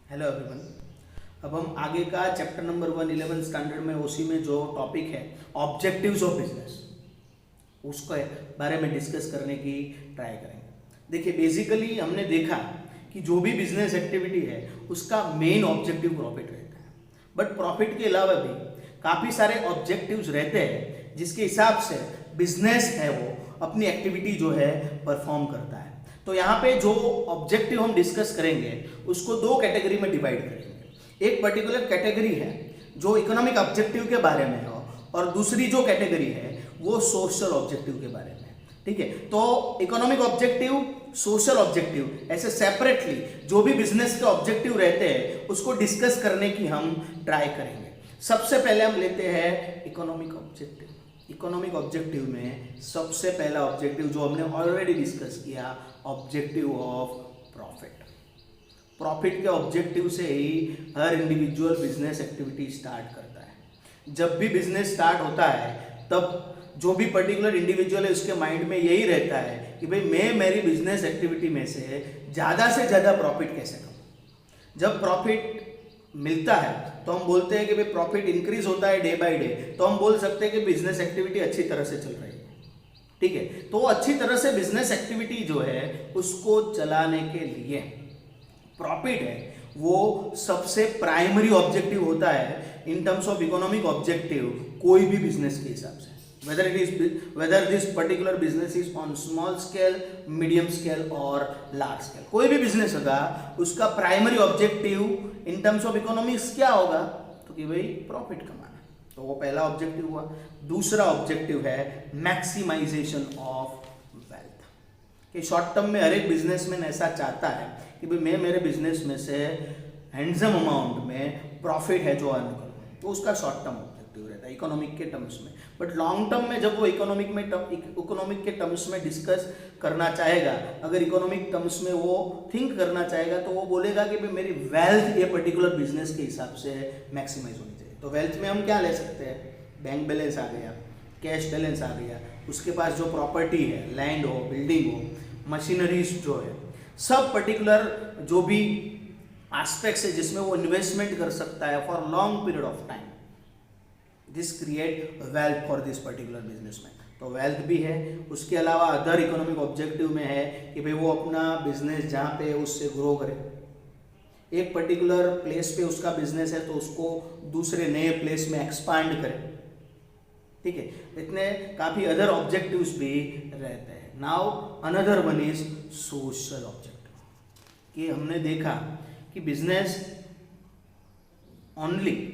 Hello everyone. अब हम आगे का चैप्टर नंबर 1 11 स्टैंडर्ड में उसी में जो टॉपिक है ऑब्जेक्टिव्स ऑफ बिजनेस उसके बारे में डिस्कस करने की ट्राई करेंगे। देखिए बेसिकली हमने देखा कि जो भी बिजनेस एक्टिविटी है उसका मेन ऑब्जेक्टिव प्रॉफिट रहता है, बट प्रॉफिट के अलावा भी काफ़ी सारे ऑब्जेक्टिव्स रहते हैं जिसके हिसाब से बिजनेस है वो अपनी एक्टिविटी जो है परफॉर्म करता है। तो यहाँ पे जो ऑब्जेक्टिव हम डिस्कस करेंगे उसको दो कैटेगरी में डिवाइड करेंगे। एक पर्टिकुलर कैटेगरी है जो इकोनॉमिक ऑब्जेक्टिव के बारे में हो और दूसरी जो कैटेगरी है वो सोशल ऑब्जेक्टिव के बारे में। ठीक है, तो इकोनॉमिक ऑब्जेक्टिव, सोशल ऑब्जेक्टिव ऐसे सेपरेटली जो भी बिजनेस के ऑब्जेक्टिव रहते हैं उसको डिस्कस करने की हम ट्राई करेंगे। सबसे पहले हम लेते हैं इकोनॉमिक ऑब्जेक्टिव। इकोनॉमिक ऑब्जेक्टिव में सबसे पहला ऑब्जेक्टिव जो हमने ऑलरेडी डिस्कस किया, ऑब्जेक्टिव ऑफ प्रॉफिट। प्रॉफिट के ऑब्जेक्टिव से ही हर इंडिविजुअल बिजनेस एक्टिविटी स्टार्ट करता है। जब भी बिजनेस स्टार्ट होता है तब जो भी पर्टिकुलर इंडिविजुअल है उसके माइंड में यही रहता है कि भाई मैं मेरी बिजनेस एक्टिविटी में से ज़्यादा प्रॉफिट कैसे करूँ। जब प्रॉफिट मिलता है तो हम बोलते हैं कि भाई प्रॉफिट इंक्रीज होता है डे बाय डे, तो हम बोल सकते हैं कि बिजनेस एक्टिविटी अच्छी तरह से चल रही है। ठीक है, तो अच्छी तरह से बिजनेस एक्टिविटी जो है उसको चलाने के लिए प्रॉफिट है वो सबसे प्राइमरी ऑब्जेक्टिव होता है in terms of economic objective कोई भी बिजनेस के हिसाब से। whether this particular business is on small scale, medium scale और large scale, कोई भी बिजनेस होगा उसका primary objective in terms of economics क्या होगा, तो कि भाई प्रॉफिट कमाना। तो वो पहला ऑब्जेक्टिव हुआ। दूसरा ऑब्जेक्टिव है मैक्सिमाइजेशन ऑफ वेल्थ। कि शॉर्ट टर्म में हर एक बिजनेसमैन ऐसा चाहता है कि भाई मैं मेरे बिजनेस में से हैंडसम अमाउंट में प्रॉफिट है जो अर्न करूँ, तो उसका शॉर्ट टर्म ऑब्जेक्टिव रहता है इकोनॉमिक के टर्म्स में। बट लॉन्ग टर्म में जब वो इकोनॉमिक के टर्म्स में डिस्कस करना चाहेगा, अगर इकोनॉमिक टर्म्स में वो थिंक करना चाहेगा तो वो बोलेगा कि भाई मेरी वेल्थ ये पर्टिकुलर बिजनेस के हिसाब से मैक्सिमाइज होनी चाहिए। तो वेल्थ में हम क्या ले सकते हैं, बैंक बैलेंस आ गया, कैश बैलेंस आ गया, उसके पास जो प्रॉपर्टी है, लैंड हो, बिल्डिंग हो, मशीनरीज जो है, सब पर्टिकुलर जो भी एस्पेक्ट्स है जिसमें वो इन्वेस्टमेंट कर सकता है for long period of time. This create wealth for this particular businessman. तो वेल्थ भी है। उसके अलावा अदर इकोनॉमिक ऑब्जेक्टिव में है कि भाई वो अपना बिजनेस जहाँ पे उससे ग्रो करे। एक पर्टिकुलर प्लेस पे उसका बिजनेस है तो उसको दूसरे नए प्लेस में एक्सपांड करे। ठीक है, इतने काफ़ी अदर ऑब्जेक्टिव्स भी रहते हैं। Now another one is social objective. कि हमने देखा कि बिजनेस ओनली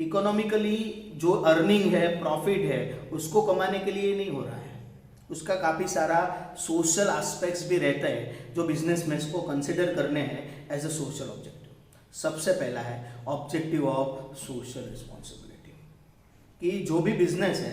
इकोनॉमिकली जो अर्निंग है, प्रॉफिट है, उसको कमाने के लिए नहीं हो रहा है, उसका काफ़ी सारा सोशल एस्पेक्ट्स भी रहता है जो बिजनेसमैन को कंसिडर करने हैं एज अ सोशल ऑब्जेक्टिव। सबसे पहला है ऑब्जेक्टिव ऑफ सोशल रिस्पॉन्सिबिलिटी। कि जो भी बिजनेस है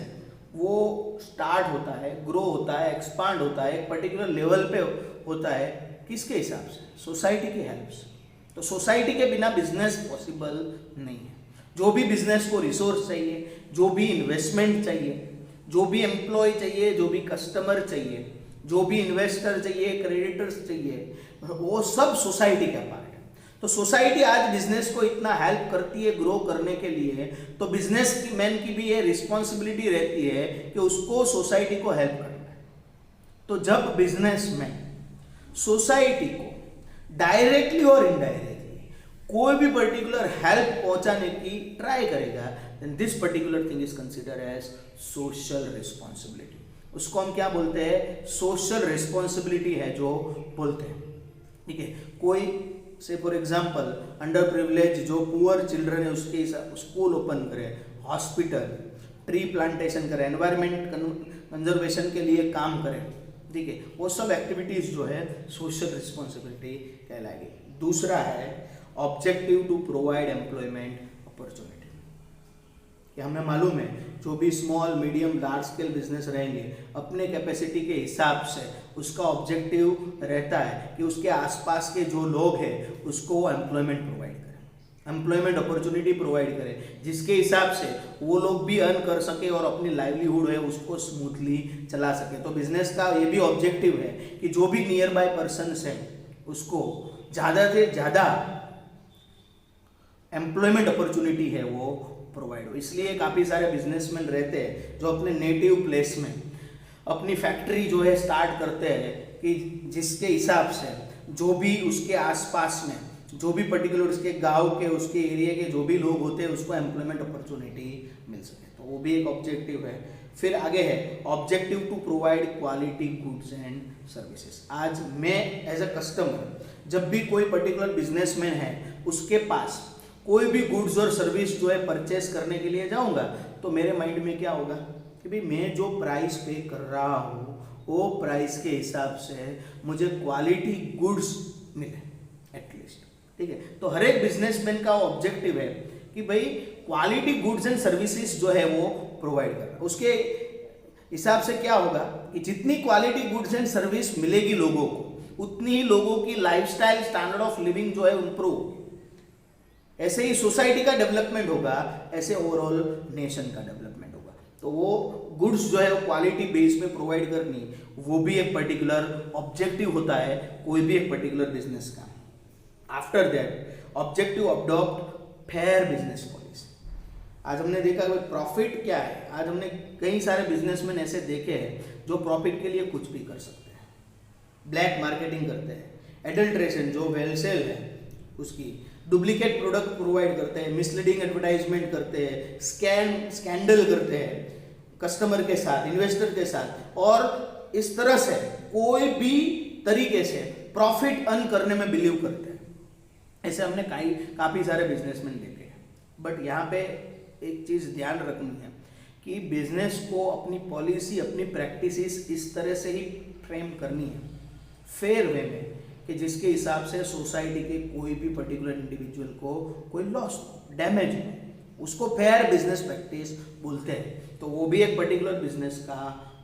वो स्टार्ट होता है, ग्रो होता है, एक्सपांड होता है, एक पर्टिकुलर लेवल पे होता है, किसके हिसाब से, सोसाइटी की हेल्प से। तो सोसाइटी के बिना बिजनेस पॉसिबल नहीं है। जो भी बिजनेस को रिसोर्स चाहिए, जो भी इन्वेस्टमेंट चाहिए, जो भी एम्प्लॉय चाहिए, जो भी कस्टमर चाहिए, जो भी इन्वेस्टर चाहिए, क्रेडिटर्स चाहिए, वो सब सोसाइटी का पार्ट है। तो सोसाइटी आज बिजनेस को इतना हेल्प करती है ग्रो करने के लिए, तो बिजनेस मैन की भी ये रिस्पॉन्सिबिलिटी रहती है कि उसको सोसाइटी को हेल्प करना है। तो जब बिजनेसमैन सोसाइटी को डायरेक्टली और इनडायरेक्टली कोई भी पर्टिकुलर हेल्प पहुंचाने की ट्राई करेगा, then this particular thing is consider as social responsibility. उसको हम क्या बोलते हैं, सोशल रिस्पॉन्सिबिलिटी है जो बोलते हैं। ठीक है, कोई से फॉर एग्जांपल अंडर प्रिविलेज जो पुअर चिल्ड्रन है उसके स्कूल ओपन करे, हॉस्पिटल, ट्री प्लांटेशन करे, एनवायरमेंट कंजर्वेशन के लिए काम करे। ठीक है, वो सब एक्टिविटीज जो है सोशल रिस्पॉन्सिबिलिटी कहलाएगी। दूसरा है objective to provide employment opportunity. कि हमें मालूम है जो भी small, medium, large scale business रहेंगे अपने कैपेसिटी के हिसाब से उसका ऑब्जेक्टिव रहता है कि उसके आसपास के जो लोग हैं उसको वो एम्प्लॉयमेंट प्रोवाइड करें, एम्प्लॉयमेंट अपॉर्चुनिटी प्रोवाइड करें, जिसके हिसाब से वो लोग भी अर्न कर सके और अपनी लाइवलीहुड है उसको स्मूथली चला सके। तो बिजनेस का ये भी ऑब्जेक्टिव है कि जो भी नियर बाय पर्सनस है उसको ज़्यादा से ज़्यादा एम्प्लॉयमेंट अपॉर्चुनिटी है वो प्रोवाइड हो। इसलिए काफ़ी सारे बिजनेसमैन रहते हैं जो अपने नेटिव प्लेस में अपनी फैक्ट्री जो है स्टार्ट करते हैं कि जिसके हिसाब से जो भी उसके आसपास में जो भी पर्टिकुलर उसके गांव के उसके एरिया के जो भी लोग होते हैं उसको एम्प्लॉयमेंट अपॉर्चुनिटी मिल सके, तो वो भी एक ऑब्जेक्टिव है। फिर आगे है objective to provide quality goods and services. आज मैं एज अ कस्टमर जब भी कोई पर्टिकुलर बिजनेसमैन है उसके पास कोई भी गुड्स और सर्विस जो है परचेस करने के लिए जाऊंगा तो मेरे माइंड में क्या होगा कि भाई मैं जो प्राइस पे कर रहा हूँ वो प्राइस के हिसाब से मुझे क्वालिटी गुड्स मिले एटलीस्ट, ठीक है। तो हर एक बिजनेसमैन का ऑब्जेक्टिव है कि भाई क्वालिटी गुड्स एंड सर्विसेज जो है वो प्रोवाइड करना। उसके हिसाब से क्या होगा कि जितनी क्वालिटी गुड्स एंड सर्विस मिलेगी लोगों को उतनी ही लोगों की लाइफस्टाइल स्टैंडर्ड ऑफ लिविंग जो है इंप्रूव होगी। ऐसे ही सोसाइटी का डेवलपमेंट होगा, ऐसे ओवरऑल नेशन का डेवलपमेंट होगा। तो वो गुड्स जो है वो क्वालिटी बेस पे प्रोवाइड करनी वो भी एक पर्टिकुलर ऑब्जेक्टिव होता है कोई भी एक पर्टिकुलर बिजनेस का। After that objective adopt fair business policy. आज हमने देखा कि प्रॉफिट क्या है। आज हमने कई सारे बिजनेसमैन ऐसे देखे हैं जो प्रॉफिट के लिए कुछ भी कर सकते हैं, ब्लैक मार्केटिंग करते हैं, एडल्ट्रेशन जो वेलसेल है उसकी, डुप्लीकेट प्रोडक्ट प्रोवाइड करते हैं, मिसलीडिंग एडवर्टाइजमेंट करते हैं, स्कैंडल करते हैं कस्टमर के साथ, इन्वेस्टर के साथ, और इस तरह से कोई भी तरीके से प्रॉफिट अर्न करने में बिलीव करते हैं। ऐसे हमने काफ़ी सारे बिजनेसमैन देखे हैं। बट यहाँ पे एक चीज़ ध्यान रखनी है कि बिजनेस को अपनी पॉलिसी अपनी प्रैक्टिसेस इस तरह से ही फ्रेम करनी है फेयर वे में कि जिसके हिसाब से सोसाइटी के कोई भी पर्टिकुलर इंडिविजुअल को कोई लॉस डैमेज हो, उसको फेयर बिजनेस प्रैक्टिस बोलते हैं। तो वो भी एक पर्टिकुलर बिजनेस का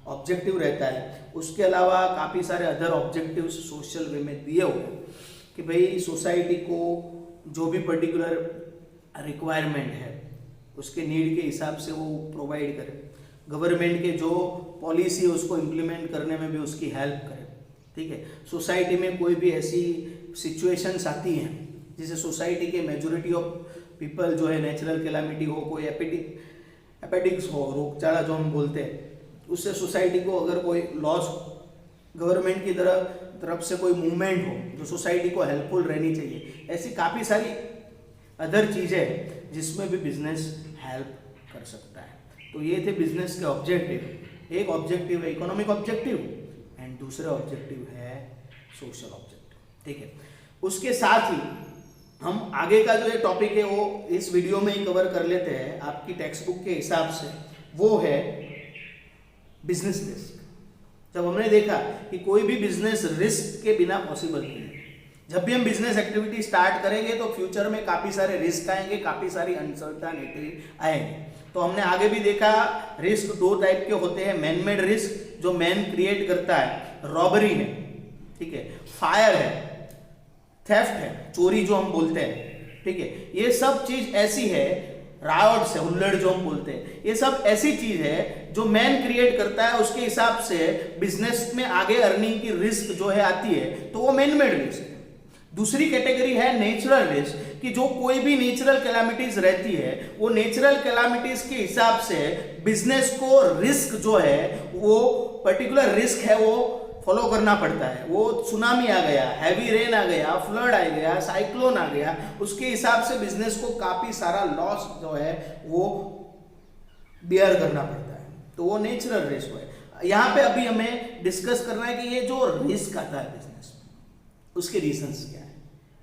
ऑब्जेक्टिव रहता है। उसके अलावा काफ़ी सारे अदर ऑब्जेक्टिव्स सोशल वे में दिए हुए हैं कि भाई सोसाइटी को जो भी पर्टिकुलर रिक्वायरमेंट है उसके नीड के हिसाब से वो प्रोवाइड करे, गवर्नमेंट के जो पॉलिसी है उसको इम्प्लीमेंट करने में भी उसकी हेल्प करे, ठीक है। सोसाइटी में कोई भी ऐसी सिचुएशंस आती हैं जिसे सोसाइटी के मेजोरिटी ऑफ पीपल जो है नेचुरल कैलामिटी हो, कोई एपेटिक्स हो, रोगचाला जो हम बोलते हैं, उससे सोसाइटी को अगर कोई लॉस गवर्नमेंट की तरफ से कोई मूवमेंट हो जो सोसाइटी को हेल्पफुल रहनी चाहिए, ऐसी काफ़ी सारी अदर चीज़ें हैं जिसमें भी बिजनेस हेल्प कर सकता है। तो ये थे बिजनेस के ऑब्जेक्टिव। एक ऑब्जेक्टिव है इकोनॉमिक ऑब्जेक्टिव एंड दूसरा ऑब्जेक्टिव है सोशल ऑब्जेक्टिव, ठीक है। उसके साथ ही हम आगे का जो ये टॉपिक है वो इस वीडियो में ही कवर कर लेते हैं आपकी टेक्स्ट बुक के हिसाब से, वो है बिजनेस रिस्क। जब हमने देखा कि कोई भी बिजनेस रिस्क के बिना पॉसिबल नहीं है। जब भी हम बिजनेस एक्टिविटी स्टार्ट करेंगे तो फ्यूचर में काफ़ी सारे रिस्क आएंगे, काफ़ी सारी अनसर्टेनिटी आएंगे। तो हमने आगे भी देखा रिस्क दो टाइप के होते हैं, मैन मेड रिस्क जो मैन क्रिएट करता है, रॉबरी है, ठीक है, फायर है, थेफ्ट है, चोरी जो हम बोलते हैं, ठीक है। ये सब चीज ऐसी है, रायट्स है, हुल्लड़ जो हम बोलते हैं, ये सब ऐसी चीज है जो मैन क्रिएट करता है। उसके हिसाब से बिजनेस में आगे अर्निंग की रिस्क जो है आती है तो वो मैन मेड रिस्क है। दूसरी कैटेगरी है नेचुरल रिस्क कि जो कोई भी नेचुरल कैलामिटीज रहती है वो नेचुरल कैलामिटीज के हिसाब से बिजनेस को रिस्क जो है वो पर्टिकुलर रिस्क है वो फॉलो करना पड़ता है। वो सुनामी आ गया, हैवी रेन आ गया, फ्लड आ गया, साइक्लोन आ गया, उसके हिसाब से बिजनेस को काफी सारा लॉस जो है वो बियर करना पड़ता है। तो वो नेचुरल रिस्क है। यहाँ पे अभी हमें डिस्कस करना है कि ये जो रिस्क आता है बिजनेस में उसके रीजंस क्या है,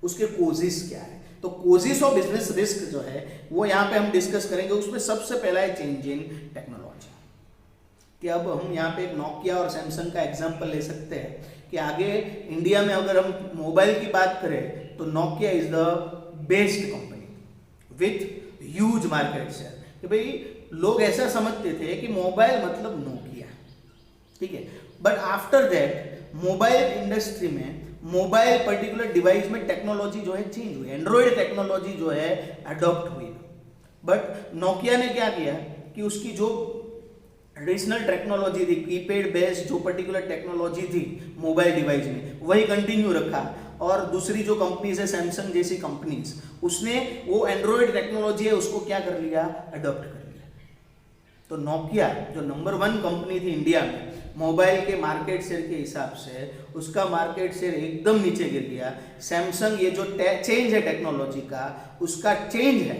उसके कोजेस क्या है। तो कोजेस ऑफ बिजनेस रिस्क जो है वो यहाँ पे हम डिस्कस करेंगे। उसमें सबसे पहला है चेंज इन टेक्नोलॉजी, कि अब हम यहाँ पे एक नोकिया और सैमसंग का एग्जांपल ले सकते हैं कि आगे इंडिया में अगर हम मोबाइल की बात करें तो Nokia is the best company with huge market share. कि भाई लोग ऐसा समझते थे कि मोबाइल मतलब नोकिया, ठीक है। But after that mobile industry में मोबाइल पर्टिकुलर डिवाइस में टेक्नोलॉजी जो है चेंज हुई, एंड्रॉइड टेक्नोलॉजी जो है अडॉप्ट हुई। बट नोकिया ने क्या किया कि उसकी जो ट्रेडिशनल टेक्नोलॉजी थी, कीपैड बेस्ड जो पर्टिकुलर टेक्नोलॉजी थी मोबाइल डिवाइस में, वही कंटिन्यू रखा और दूसरी जो कंपनीज है सैमसंग जैसी कंपनीज, उसने वो एंड्रॉयड टेक्नोलॉजी है उसको क्या कर लिया, अडॉप्ट कर लिया। तो नोकिया जो नंबर 1 कंपनी थी इंडिया में मोबाइल के मार्केट शेयर के हिसाब से, उसका मार्केट शेयर एकदम नीचे गिर गया। सैमसंग ये जो चेंज है टेक्नोलॉजी का, उसका चेंज है,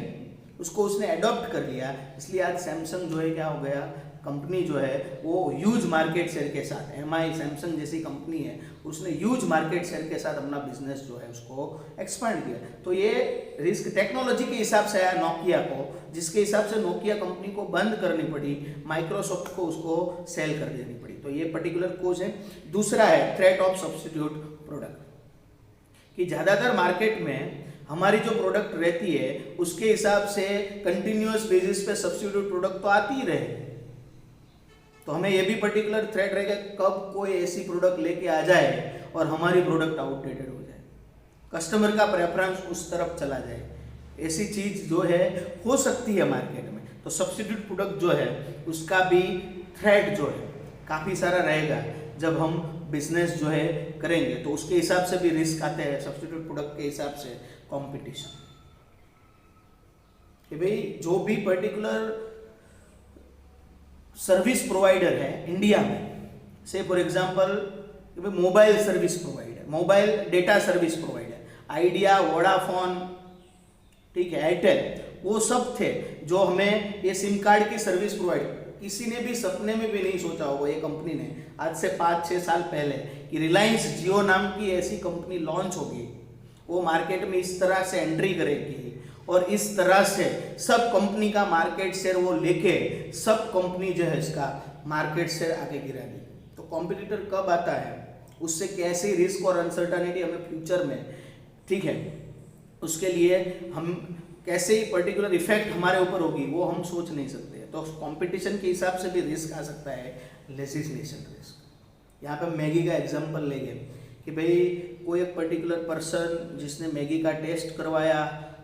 उसको उसने अडॉप्ट कर लिया, इसलिए आज सैमसंग जो है क्या हो गया, कंपनी जो है वो ह्यूज मार्केट शेयर के साथ, एमआई सैमसंग जैसी कंपनी है उसने ह्यूज मार्केट शेयर के साथ अपना बिजनेस जो है उसको एक्सपांड किया। तो ये रिस्क टेक्नोलॉजी के हिसाब से आया नोकिया को, जिसके हिसाब से नोकिया कंपनी को बंद करनी पड़ी, माइक्रोसॉफ्ट को उसको सेल कर देनी पड़ी। तो ये पर्टिकुलर कोज है। दूसरा है थ्रेट ऑफ सब्स्टिट्यूट प्रोडक्ट, कि ज़्यादातर मार्केट में हमारी जो प्रोडक्ट रहती है उसके हिसाब से कंटिन्यूअस बेसिस पे सब्स्टिट्यूट प्रोडक्ट तो आती ही रहे, तो हमें ये भी पर्टिकुलर थ्रेट रहेगा कब कोई ऐसी प्रोडक्ट लेके आ जाए और हमारी प्रोडक्ट आउटडेटेड हो जाए, कस्टमर का प्रेफरेंस उस तरफ चला जाए, ऐसी चीज जो है हो सकती है मार्केट में। तो सब्स्टिट्यूट प्रोडक्ट जो है उसका भी थ्रेट जो है काफी सारा रहेगा। जब हम बिजनेस जो है करेंगे तो उसके हिसाब से भी रिस्क आते हैं, सब्स्टिट्यूट प्रोडक्ट के हिसाब से कंपटीशन, कि भाई जो भी पर्टिकुलर सर्विस प्रोवाइडर है इंडिया में, से for example mobile service provider, mobile data service provider, idea, Vodafone, ठीक है, एयरटेल, वो सब थे जो हमें ये सिम कार्ड की सर्विस प्रोवाइड, किसी ने भी सपने में भी नहीं सोचा होगा ये कंपनी ने आज से 5-6 साल पहले कि रिलायंस जियो नाम की ऐसी कंपनी लॉन्च होगी, वो मार्केट में इस तरह से एंट्री करेगी और इस तरह से सब कंपनी का मार्केट शेयर वो लेके सब कंपनी जो है इसका मार्केट शेयर आगे गिरा दी। तो कॉम्पिटिटर कब आता है, उससे कैसे रिस्क और अनसर्टनिटी हमें फ्यूचर में, ठीक है, उसके लिए हम कैसे ही पर्टिकुलर इफेक्ट हमारे ऊपर होगी वो हम सोच नहीं सकते। तो कंपटीशन के हिसाब से भी रिस्क आ सकता है, लेजिस्लेशन रिस्क। यहाँ पे मैगी का एग्जांपल लेंगे कि भाई कोई एक पर्टिकुलर पर्सन जिसने मैगी का टेस्ट करवाया,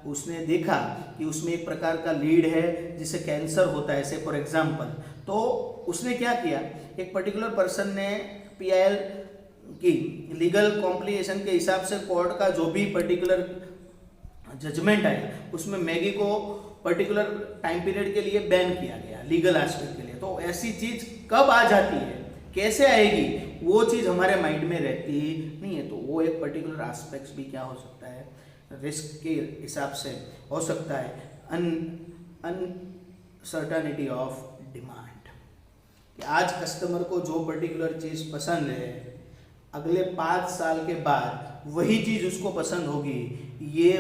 उसने देखा कि उसमें एक प्रकार का लीड है जिसे कैंसर होता है, ऐसे फॉर एग्जांपल, तो उसने क्या किया, एक पर्टिकुलर पर्सन ने पीआईएल की लीगल कॉम्प्लिकेशन के हिसाब से कोर्ट का जो भी पर्टिकुलर जजमेंट आया उसमें मैगी को पर्टिकुलर टाइम पीरियड के लिए बैन किया गया लीगल एस्पेक्ट के लिए। तो ऐसी चीज कब आ जाती है, कैसे आएगी, वो चीज हमारे माइंड में रहती नहीं है। तो वो एक पर्टिकुलर एस्पेक्ट्स भी क्या हो सकता है, रिस्क के हिसाब से हो सकता है। अनसर्टनिटी ऑफ डिमांड, कि आज कस्टमर को जो पर्टिकुलर चीज़ पसंद है अगले 5 साल के बाद वही चीज़ उसको पसंद होगी, ये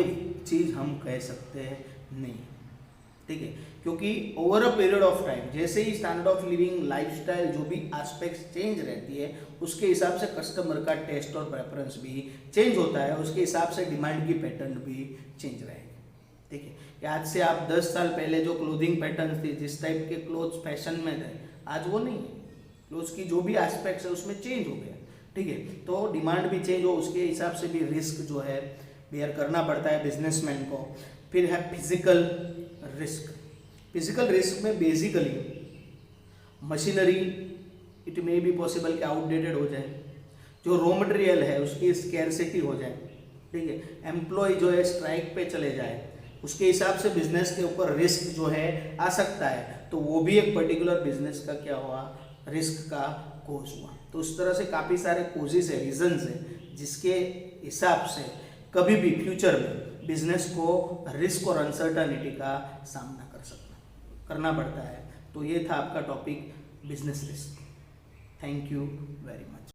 चीज़ हम कह सकते हैं नहीं, ठीक है, क्योंकि over a period of time जैसे ही स्टैंडर्ड ऑफ लिविंग, लाइफस्टाइल, जो भी एस्पेक्ट्स चेंज रहती है उसके हिसाब से कस्टमर का टेस्ट और प्रेफरेंस भी चेंज होता है, उसके हिसाब से डिमांड की पैटर्न भी चेंज रहेगी, ठीक है। कि आज से आप 10 साल पहले जो क्लोथिंग पैटर्न थी, जिस टाइप के क्लोथ्स फैशन में थे, आज वो नहीं है, क्लोथ्स की जो भी एस्पेक्ट्स है उसमें चेंज हो गया, ठीक है। तो डिमांड भी चेंज हो, उसके हिसाब से भी रिस्क जो है बेयर करना पड़ता है बिजनेसमैन को। फिर है फिजिकल रिस्क। फिजिकल रिस्क में basically machinery, it may be possible कि आउटडेटेड हो जाए, जो रॉ मटेरियल है उसकी स्कैरसिटी हो जाए, ठीक है, एम्प्लॉय जो है स्ट्राइक पे चले जाए, उसके हिसाब से बिजनेस के ऊपर रिस्क जो है आ सकता है, तो वो भी एक पर्टिकुलर बिजनेस का क्या हुआ, रिस्क का कोज हुआ। तो उस तरह से काफ़ी सारे कोजेस है, रीजंस है, जिसके हिसाब से कभी भी फ्यूचर में बिजनेस को रिस्क और अनसर्टनिटी का सामना करना पड़ता है। तो ये था आपका topic business risk. Thank you very much.